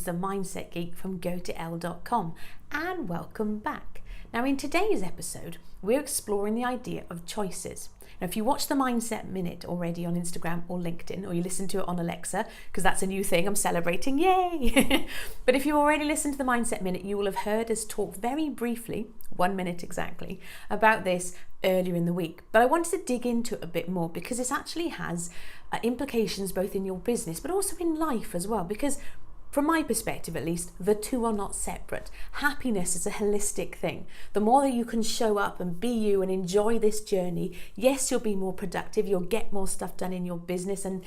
the Mindset Geek from GoToL.com, and welcome back. Now, in today's episode, we're exploring the idea of choices. Now, if you watch the Mindset Minute already on Instagram or LinkedIn, or you listen to it on Alexa, because that's a new thing, I'm celebrating, yay! But if you already listened to the Mindset Minute, you will have heard us talk very briefly, 1 minute exactly, about this earlier in the week. But I wanted to dig into it a bit more because this actually has implications both in your business, but also in life as well, because from my perspective, at least, the two are not separate. Happiness is a holistic thing. The more that you can show up and be you and enjoy this journey, yes, you'll be more productive, you'll get more stuff done in your business, and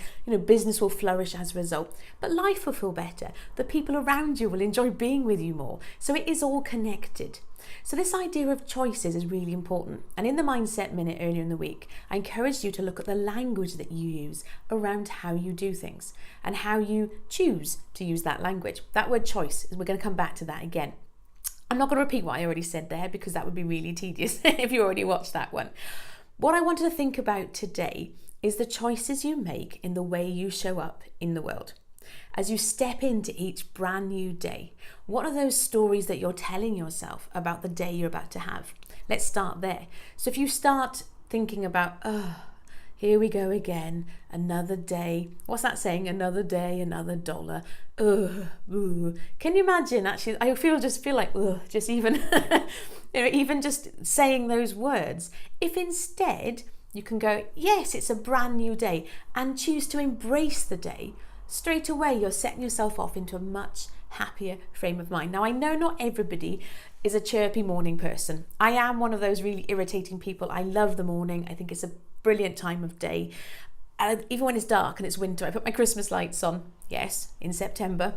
business will flourish as a result. But life will feel better. The people around you will enjoy being with you more. So it is all connected. So this idea of choices is really important. And in the Mindset Minute earlier in the week, I encouraged you to look at the language that you use around how you do things and how you choose to use that language. That word choice, we're going to come back to that again. I'm not going to repeat what I already said there because that would be really tedious if you already watched that one. What I wanted to think about today is the choices you make in the way you show up in the world. As you step into each brand new day, what are those stories that you're telling yourself about the day you're about to have? Let's start there. So if you start thinking about, here we go again, another day. What's that saying? Another day, another dollar. Ooh. Can you imagine? Actually, I feel like, just even, even just saying those words. If instead you can go, yes, it's a brand new day, and choose to embrace the day, straight away you're setting yourself off into a much happier frame of mind. Now, I know not everybody is a chirpy morning person. I am one of those really irritating people. I love the morning. I think it's a brilliant time of day. Even when it's dark and it's winter, I put my Christmas lights on. Yes, in September.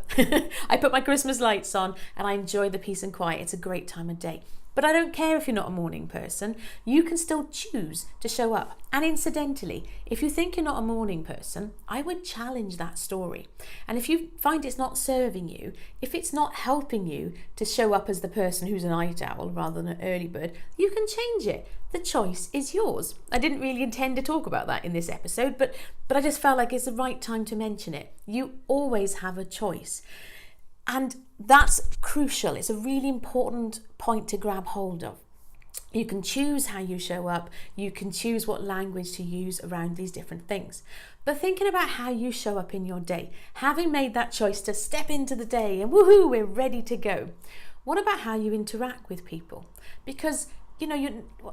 I put my Christmas lights on and I enjoy the peace and quiet. It's a great time of day. But I don't care if you're not a morning person, you can still choose to show up. And incidentally, if you think you're not a morning person, I would challenge that story. And if you find it's not serving you, if it's not helping you to show up as the person who's a night owl rather than an early bird, you can change it. The choice is yours. I didn't really intend to talk about that in this episode, but I just felt like it's the right time to mention it. You always have a choice. And that's crucial. It's a really important point to grab hold of. You can choose how you show up. You can choose what language to use around these different things. But thinking about how you show up in your day, having made that choice to step into the day and woohoo, we're ready to go. What about how you interact with people? Because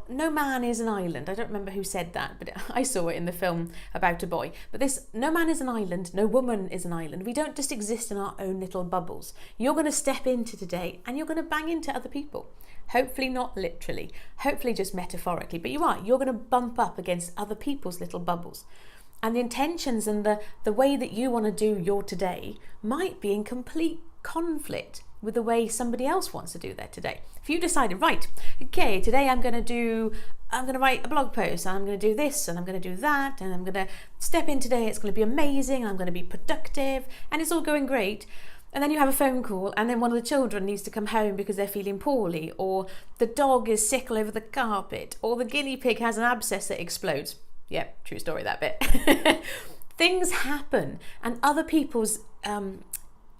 no man is an island. I don't remember who said that, but I saw it in the film about a boy. But no man is an island, no woman is an island. We don't just exist in our own little bubbles. You're going to step into today and you're going to bang into other people. Hopefully not literally, hopefully just metaphorically, but you're going to bump up against other people's little bubbles. And the intentions and the way that you want to do your today might be in complete conflict with the way somebody else wants to do their today. If you decided, right, okay, today I'm going to write a blog post, and I'm going to do this, and I'm going to do that, and I'm going to step in today, it's going to be amazing, I'm going to be productive, and it's all going great. And then you have a phone call, and then one of the children needs to come home because they're feeling poorly, or the dog is sick all over the carpet, or the guinea pig has an abscess that explodes. Yep, true story, that bit. Things happen, and other people's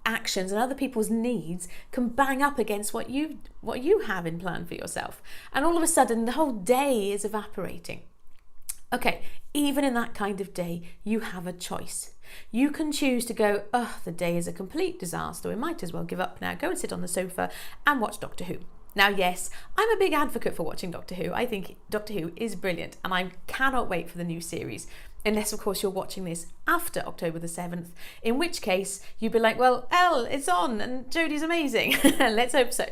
actions and other people's needs can bang up against what you have in plan for yourself, and all of a sudden the whole day is evaporating. Okay, even in that kind of day, you have a choice. You can choose to go, the day is a complete disaster, we might as well give up now, go and sit on the sofa and watch Doctor Who. Now, yes, I'm a big advocate for watching Doctor Who. I think Doctor Who is brilliant, and I cannot wait for the new series. Unless, of course, you're watching this after October the 7th, in which case you'd be like, well, Elle, it's on and Jodie's amazing. Let's hope so.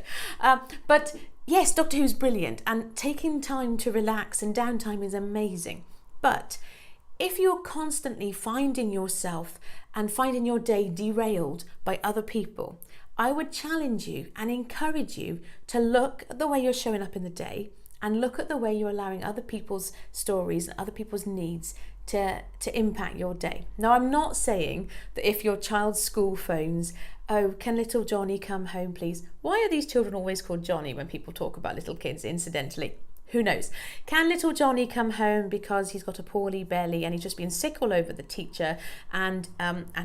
But yes, Doctor Who's brilliant, and taking time to relax and downtime is amazing. But if you're constantly finding yourself and finding your day derailed by other people, I would challenge you and encourage you to look at the way you're showing up in the day and look at the way you're allowing other people's stories and other people's needs to impact your day. Now, I'm not saying that if your child's school phones, can little Johnny come home, please? Why are these children always called Johnny when people talk about little kids, incidentally? Who knows? Can little Johnny come home because he's got a poorly belly and he's just been sick all over the teacher and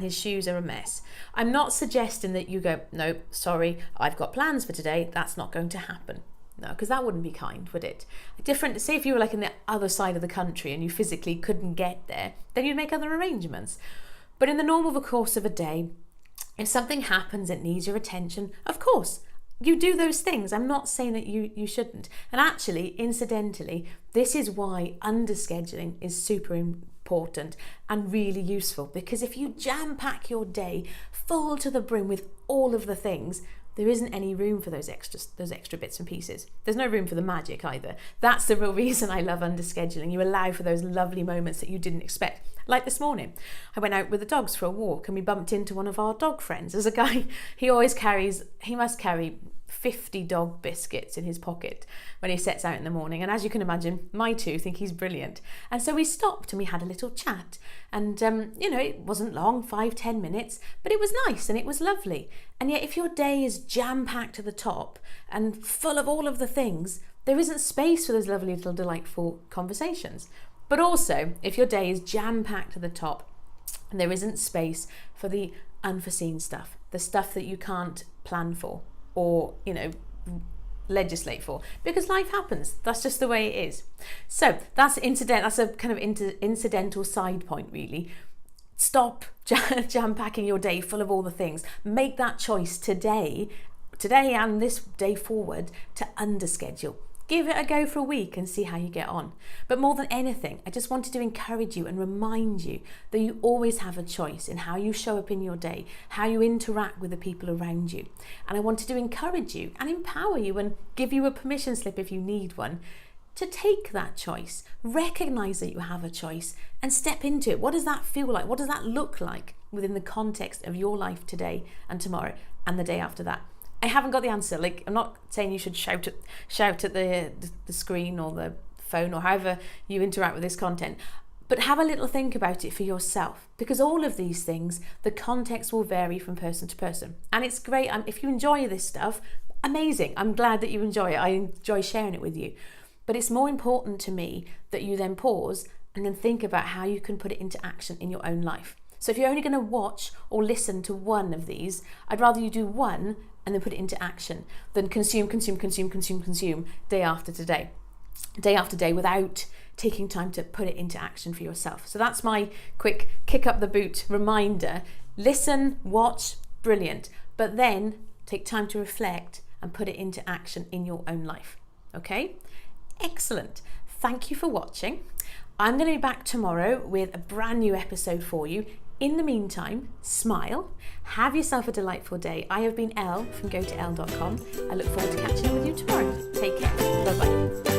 his shoes are a mess? I'm not suggesting that you go, no, sorry, I've got plans for today. That's not going to happen. No, because that wouldn't be kind, would it? Different, say if you were like in the other side of the country and you physically couldn't get there, then you'd make other arrangements. But in the normal course of a day, if something happens that needs your attention, of course, you do those things. I'm not saying that you shouldn't. And actually, incidentally, this is why underscheduling is super important and really useful, because if you jam-pack your day full to the brim with all of the things, there isn't any room for those extra bits and pieces. There's no room for the magic either. That's the real reason I love underscheduling. You allow for those lovely moments that you didn't expect. Like this morning, I went out with the dogs for a walk and we bumped into one of our dog friends. There's a guy, he must carry 50 dog biscuits in his pocket when he sets out in the morning. And as you can imagine, my two think he's brilliant. And so we stopped and we had a little chat. And, it wasn't long, 5-10 minutes, but it was nice and it was lovely. And yet if your day is jam-packed to the top and full of all of the things, there isn't space for those lovely little delightful conversations. But also, if your day is jam-packed to the top and there isn't space for the unforeseen stuff, the stuff that you can't plan for or, legislate for, because life happens. That's just the way it is. So that's a kind of incidental side point, really. Stop jam-packing your day full of all the things. Make that choice today and this day forward to underschedule. Give it a go for a week and see how you get on. But more than anything, I just wanted to encourage you and remind you that you always have a choice in how you show up in your day, how you interact with the people around you. And I wanted to encourage you and empower you and give you a permission slip if you need one to take that choice. Recognize that you have a choice and step into it. What does that feel like? What does that look like within the context of your life today and tomorrow and the day after that? I haven't got the answer. I'm not saying you should shout at the screen or the phone or however you interact with this content, but have a little think about it for yourself, because all of these things, the context will vary from person to person. And it's great. If you enjoy this stuff, amazing. I'm glad that you enjoy it. I enjoy sharing it with you. But it's more important to me that you then pause and then think about how you can put it into action in your own life. So if you're only going to watch or listen to one of these, I'd rather you do one and then put it into action than consume day after day without taking time to put it into action for yourself. So that's my quick kick up the boot reminder. Listen, watch, brilliant, but then take time to reflect and put it into action in your own life. Okay? Excellent. Thank you for watching. I'm going to be back tomorrow with a brand new episode for you. In the meantime, smile, have yourself a delightful day. I have been Elle from gotoelle.com. I look forward to catching up with you tomorrow. Take care. Bye-bye.